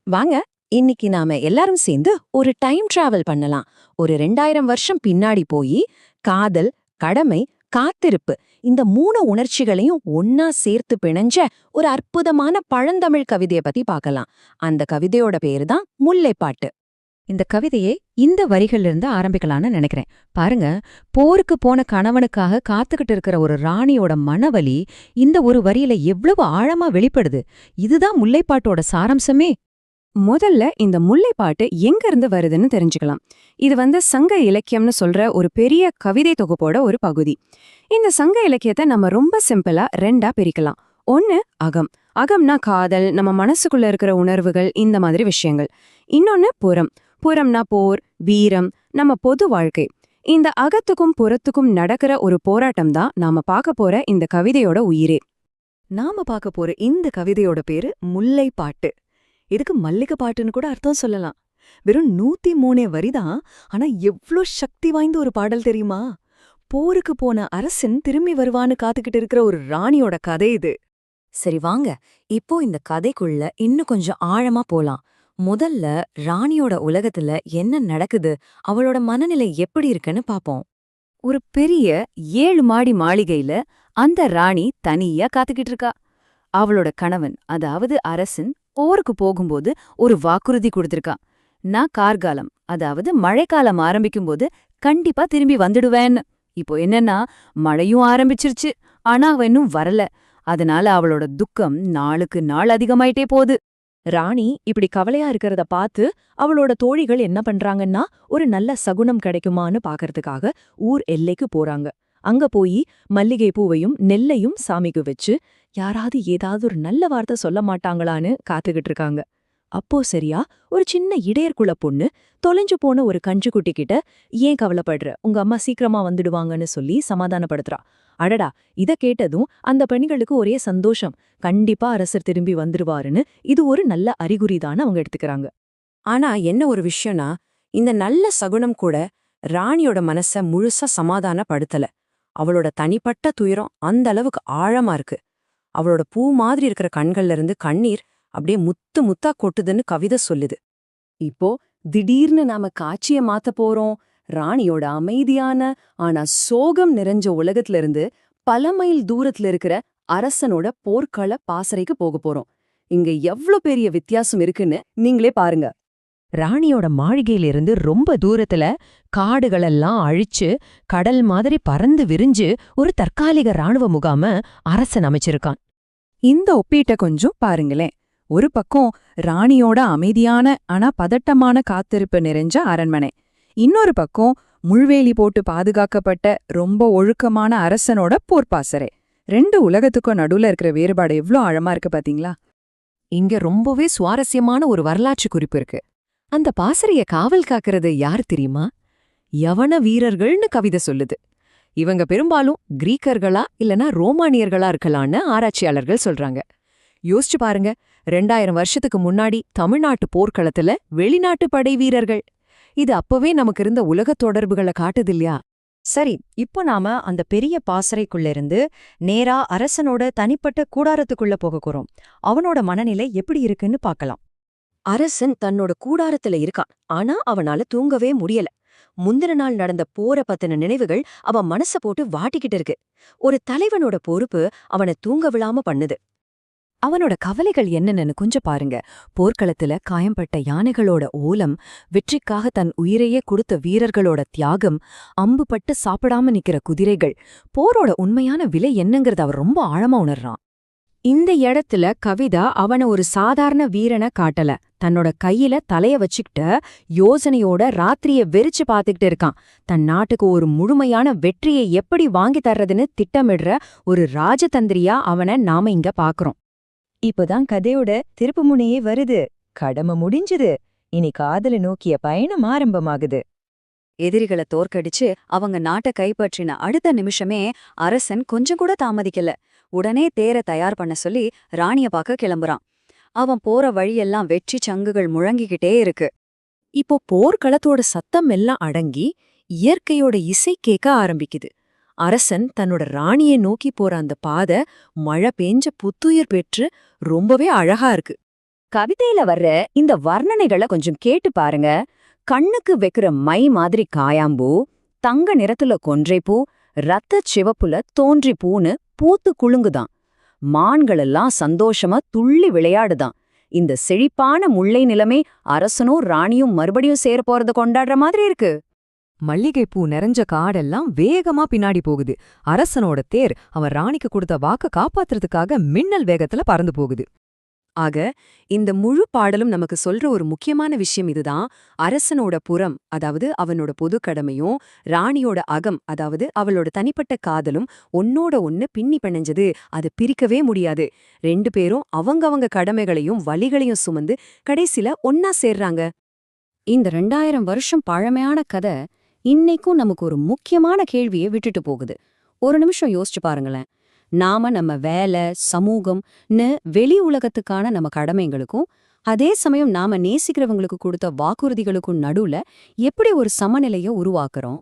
வாங்க, இன்னைக்கு நாம எல்லாரும் சேர்ந்து ஒரு டைம் டிராவல் பண்ணலாம். ஒரு 2000 வருஷம் பின்னாடி போய் காதல், கடமை, காத்திருப்பு இந்த 3 உணர்ச்சிகளையும் ஒன்னா சேர்த்து பிணைஞ்ச ஒரு அற்புதமான பழந்தமிழ் கவிதைய பத்தி பார்க்கலாம். அந்த கவிதையோட பேரு தான் முல்லைப்பாட்டு. இந்த கவிதையை இந்த வரிகள்ல இருந்து ஆரம்பிக்கலாம்னு நினைக்கிறேன். பாருங்க, போருக்கு போன கணவனுக்காக காத்துக்கிட்டு இருக்கிற ஒரு ராணியோட மனவலி இந்த ஒரு வரியில எவ்வளவு ஆழமா வெளிப்படுது. இதுதான் முல்லைப்பாட்டோட சாராம்சமே. முதல்ல இந்த முல்லைப்பாட்டு எங்க இருந்து வருதுன்னு தெரிஞ்சுக்கலாம். இது சங்க இலக்கியம்னு சொல்ற ஒரு பெரிய கவிதை தொகுப்போட ஒரு பகுதி. இந்த சங்க இலக்கியத்தை நம்ம ரொம்ப சிம்பிளா ரெண்டா பிரிக்கலாம். ஒன்னு அகம். அகம்னா காதல், நம்ம மனசுக்குள்ள இருக்கிற உணர்வுகள், இந்த மாதிரி விஷயங்கள். இன்னொன்னு புறம். புறம்னா போர், வீரம், நம்ம பொது வாழ்க்கை. இந்த அகத்துக்கும் புறத்துக்கும் நடக்கிற ஒரு போராட்டம் தான் நாம பார்க்க போற இந்த கவிதையோட உயிரே. நாம பார்க்க போற இந்த கவிதையோட பேரு முல்லைப்பாட்டு. இதுக்கு மல்லிகை பாட்டுன்னு கூட அர்த்தம் சொல்லலாம். வெறும் 103 வரிதான், ஆனா எவ்ளோ சக்தி வாய்ந்த ஒரு பாடல் தெரியுமா? போருக்கு போன அரசன் திரும்பி வருவான்னு காத்துக்கிட்டு இருக்கிற ஒரு ராணியோட கதை இது. சரி வாங்க, இப்போ இந்த கதைக்குள்ள இன்னும் கொஞ்சம் ஆழமா போலாம். முதல்ல ராணியோட உலகத்துல என்ன நடக்குது, அவளோட மனநிலை எப்படி இருக்குன்னு பாப்போம். ஒரு பெரிய 7 மாடி மாளிகையில அந்த ராணி தனியா காத்துக்கிட்டு இருக்கா. அவளோட கணவன், அதாவது அரசன், போருக்கு போகும்போது ஒரு வாக்குறுதி கொடுத்திருக்கான். நான் கார்காலம், அதாவது மழைக்காலம் ஆரம்பிக்கும்போது கண்டிப்பா திரும்பி வந்துடுவேன்னு. இப்போ என்னன்னா, மழையும் ஆரம்பிச்சிருச்சு, ஆனா அவ இன்னும் வரல. அதனால அவளோட துக்கம் நாளுக்கு நாள் அதிகமாயிட்டே போகுது. ராணி இப்படி கவலையா இருக்கிறத பார்த்து அவளோட தோழிகள் என்ன பண்றாங்கன்னா, ஒரு நல்ல சகுனம் கிடைக்குமான்னு பாக்கறதுக்காக ஊர் எல்லைக்கு போறாங்க. அங்க போய் மல்லிகை பூவையும் நெல்லையும் சாமிக்கு வச்சு யாராவது ஏதாவது ஒரு நல்ல வார்த்தை சொல்ல மாட்டாங்களான்னு காத்துக்கிட்டு இருக்காங்க. அப்போ சரியா ஒரு சின்ன இடையர்குல பொண்ணு தொலைஞ்சு போன ஒரு கஞ்சுக்குட்டி கிட்ட, ஏன் கவலைப்படுற, உங்க அம்மா சீக்கிரமா வந்துடுவாங்கன்னு சொல்லி சமாதானப்படுத்துறா. அடடா, இத கேட்டதும் அந்த பெண்களுக்கு ஒரே சந்தோஷம். கண்டிப்பா அரசர் திரும்பி வந்துருவாருன்னு இது ஒரு நல்ல அறிகுறிதான்னு அவங்க எடுத்துக்கிறாங்க. ஆனா என்ன ஒரு விஷயம்னா, இந்த நல்ல சகுனம் கூட ராணியோட மனச முழுசா சமாதானப்படுத்தல. அவளோட தனிப்பட்ட துயரம் அந்த அளவுக்கு ஆழமா இருக்கு. அவளோட பூ மாதிரி இருக்கிற கண்கள்ல இருந்து கண்ணீர் அப்படியே முத்து முத்தா கொட்டுதுன்னு கவிதை சொல்லுது. இப்போ திடீர்னு நாம காட்சிய மாத்த போறோம். ராணியோட அமைதியான ஆனா சோகம் நிறைஞ்ச உலகத்துல இருந்து பல மைல் தூரத்துல இருக்கிற அரசனோட போர்க்கள பாசறைக்கு போக போறோம். இங்க எவ்ளோ பெரிய வித்தியாசம் இருக்குன்னு நீங்களே பாருங்க. ராணியோட மாளிகையிலிருந்து ரொம்ப தூரத்துல காடுகளெல்லாம் அழிச்சு கடல் மாதிரி பறந்து விரிஞ்சு ஒரு தற்காலிக ராணுவ முகாம அரசன் அமைச்சிருக்கான். இந்த ஒப்பீட்டை கொஞ்சம் பாருங்களேன். ஒரு பக்கம் ராணியோட அமைதியான ஆனா பதட்டமான காத்திருப்பு நிறைஞ்ச அரண்மனை. இன்னொரு பக்கம் முள்வேலி போட்டு பாதுகாக்கப்பட்ட ரொம்ப ஒழுக்கமான அரசனோட போர்ப்பாசறை. ரெண்டு உலகத்துக்கும் நடுவுல இருக்கிற வேறுபாடு எவ்ளோ ஆழமா இருக்கு பாத்தீங்களா? இங்க ரொம்பவே சுவாரஸ்யமான ஒரு வரலாற்று குறிப்பு இருக்கு. அந்த பாசறைய காவல் காக்கிறது யார் தெரியுமா? யவன வீரர்கள்னு கவிதை சொல்லுது. இவங்க பெரும்பாலும் கிரீக்கர்களா இல்லனா ரோமானியர்களா இருக்கலான்னு ஆராய்ச்சியாளர்கள் சொல்றாங்க. யோசிச்சு பாருங்க, 2000 வருஷத்துக்கு முன்னாடி தமிழ்நாட்டு போர்க்களத்துல வெளிநாட்டு படை வீரர்கள். இது அப்பவே நமக்கு இருந்த உலகத் தொடர்புகளை காட்டுது இல்லையா? சரி, இப்போ நாம அந்த பெரிய பாசறைக்குள்ள இருந்து நேரா அரசனோட தனிப்பட்ட கூடாரத்துக்குள்ள போகக்கூறோம். அவனோட மனநிலை எப்படி இருக்குன்னு பார்க்கலாம். அரசன் தன்னோட கூடாரத்துல இருக்கான். ஆனா அவனால தூங்கவே முடியல. முந்தின நாள் நடந்த போரை பத்தின நினைவுகள் அவன் மனச போட்டு வாட்டிக்கிட்டு இருக்கு. ஒரு தலைவனோட பொறுப்பு அவனை தூங்க விழாம பண்ணுது. அவனோட கவலைகள் என்னன்னு கொஞ்சம் பாருங்க. போர்க்களத்துல காயம்பட்ட யானைகளோட ஓலம், வெற்றிக்காக தன் உயிரையே கொடுத்த வீரர்களோட தியாகம், அம்புபட்டு சாப்பிடாம நிக்கிற குதிரைகள், போரோட உண்மையான விலை என்னங்கறத அவர் ரொம்ப ஆழமா உணர்றான். இந்த இடத்துல கவிதா அவன ஒரு சாதாரண வீரனை காட்டல. தன்னோட கையில தலைய வச்சுக்கிட்ட யோசனையோட ராத்திரிய வெறிச்சு பாத்துக்கிட்டு இருக்கான். தன் நாட்டுக்கு ஒரு முழுமையான வெற்றியை எப்படி வாங்கி தர்றதுன்னு திட்டமிடுற ஒரு ராஜதந்திரியா அவனை நாம இங்க பாக்குறோம். இப்பதான் கதையோட திருப்புமுனையே வருது. கடமை முடிஞ்சுது, இனி காதலை நோக்கிய பயணம் ஆரம்பமாகுது. எதிரிகளை தோற்கடிச்சு அவங்க நாட்டை கைப்பற்றின அடுத்த நிமிஷமே அரசன் கொஞ்சம் கூட தாமதிக்கல. உடனே தேரை தயார் பண்ண சொல்லி ராணிய பார்க்க கிளம்புறான். அவன் போற வழியெல்லாம் வெற்றி சங்குகள் முழங்கிக்கிட்டே இருக்கு. இப்போ போர்க்களத்தோட சத்தம் எல்லாம் அடங்கி இயற்கையோட இசை கேட்க ஆரம்பிக்குது. அரசன் தன்னோட ராணியை நோக்கி போற அந்த பாதை மழை பெஞ்ச புத்துயிர் பெற்று ரொம்பவே அழகா இருக்கு. கவிதையில வர்ற இந்த வர்ணனைகளை கொஞ்சம் கேட்டு பாருங்க. கண்ணுக்கு வைக்கிற மை மாதிரி காயாம்பூ, தங்க நிறத்துல கொன்றைப்பூ, ரத்தச் சிவப்புல தோன்றி பூன்னு பூத்து குலுங்குதான். மான்களெல்லாம் சந்தோஷமா துள்ளி விளையாடுதான். இந்த செழிப்பான முல்லை நிலமே அரசனும் ராணியும் மறுபடியும் சேர போறத கொண்டாடுற மாதிரி இருக்கு. மல்லிகைப்பூ நிறைஞ்ச காடெல்லாம் வேகமா பின்னாடி போகுது. அரசனோட தேர் அவன் ராணிக்கு கொடுத்த வாக்க காப்பாத்துறதுக்காக மின்னல் வேகத்துல பறந்து போகுது. ஆக இந்த முழு பாடலும் நமக்கு சொல்ற ஒரு முக்கியமான விஷயம் இதுதான். அரசனோட புறம், அதாவது அவனோட பொது கடமையும், ராணியோட அகம், அதாவது அவளோட தனிப்பட்ட காதலும் ஒன்னோட ஒன்னு பின்னி பிணைஞ்சது. அது பிரிக்கவே முடியாது. 2 பேரும் அவங்கவங்க கடமைகளையும் வலிகளையும் சுமந்து கடைசில ஒன்னா சேர்றாங்க. இந்த 2000 வருஷம் பழமையான கதை இன்னைக்கும் நமக்கு ஒரு முக்கியமான கேள்வியை விட்டுட்டு போகுது. ஒரு நிமிஷம் யோசிச்சு பாருங்களேன். நாம நம்ம வேலை, சமூகம்னு வெளி உலகத்துக்கான நம்ம கடமைங்களுக்கும், அதே சமயம் நாம நேசிக்கிறவங்களுக்கு கொடுத்த வாக்குறுதிகளுக்கும் நடுவுல எப்படி ஒரு சமநிலையை உருவாக்குறோம்?